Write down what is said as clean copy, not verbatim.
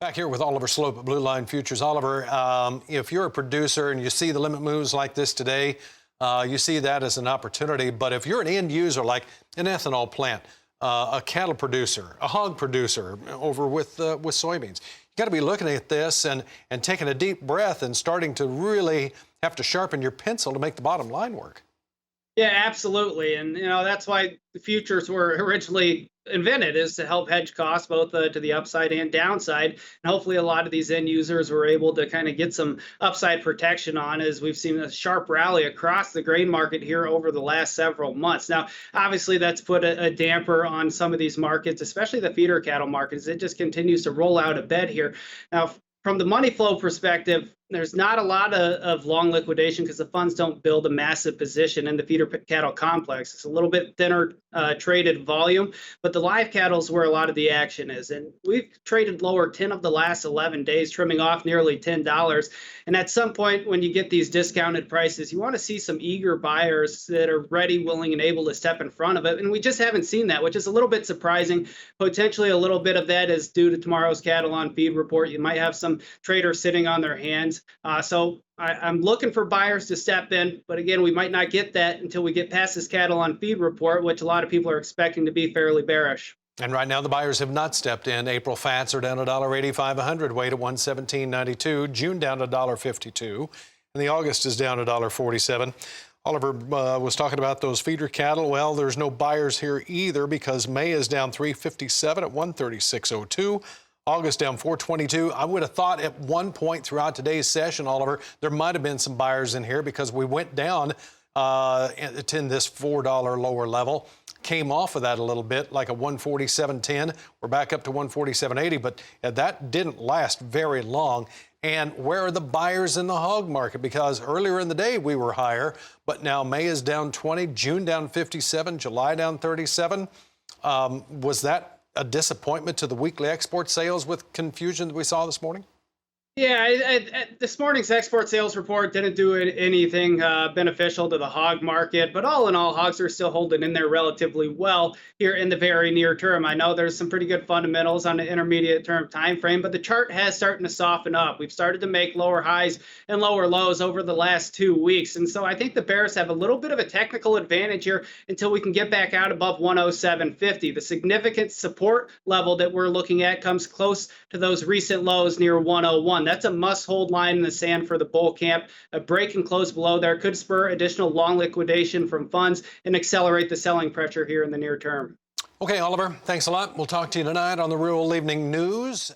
Back here with Oliver Sloup at Blue Line Futures. Oliver, if you're a producer and you see the limit moves like this today, you see that as an opportunity. But if you're an end user like an ethanol plant, a cattle producer, a hog producer over with soybeans, you got to be looking at this and taking a deep breath and starting to really have to sharpen your pencil to make the bottom line work. Yeah, absolutely. And, that's why the futures were originally invented, is to help hedge costs both to the upside and downside. And hopefully a lot of these end users were able to kind of get some upside protection on, as we've seen a sharp rally across the grain market here over the last several months. Now, obviously, that's put a damper on some of these markets, especially the feeder cattle markets. It just continues to roll out of bed here. Now, from the money flow perspective, there's not a lot of long liquidation because the funds don't build a massive position in the feeder cattle complex. It's a little bit thinner traded volume, but the live cattle is where a lot of the action is. And we've traded lower 10 of the last 11 days, trimming off nearly $10. And at some point, when you get these discounted prices, you want to see some eager buyers that are ready, willing, and able to step in front of it. And we just haven't seen that, which is a little bit surprising. Potentially a little bit of that is due to tomorrow's cattle on feed report. You might have some traders sitting on their hands. So I'm looking for buyers to step in, but again, we might not get that until we get past this cattle on feed report, which a lot of people are expecting to be fairly bearish. And right now, the buyers have not stepped in. April fats are down $1.85 a hundredweight at 117.92. June down to $1.52, and the August is down $1.47. Oliver was talking about those feeder cattle. Well, there's no buyers here either because May is down $3.57 at 136.02. August down 422. I would have thought at one point throughout today's session, Oliver, there might have been some buyers in here because we went down to this $4 lower level, came off of that a little bit, like a 147.10. We're back up to 147.80, but that didn't last very long. And where are the buyers in the hog market? Because earlier in the day we were higher, but now May is down 20, June down 57, July down 37. Was that a disappointment to the weekly export sales with confusion that we saw this morning? Yeah, this morning's export sales report didn't do anything beneficial to the hog market, but all in all, hogs are still holding in there relatively well here in the very near term. I know there's some pretty good fundamentals on the intermediate term time frame, but the chart has started to soften up. We've started to make lower highs and lower lows over the last 2 weeks, and so I think the bears have a little bit of a technical advantage here until we can get back out above 107.50. The significant support level that we're looking at comes close to those recent lows near 101. That's a must-hold line in the sand for the bull camp. A break and close below there could spur additional long liquidation from funds and accelerate the selling pressure here in the near term. Okay, Oliver, thanks a lot. We'll talk to you tonight on the Rural Evening News.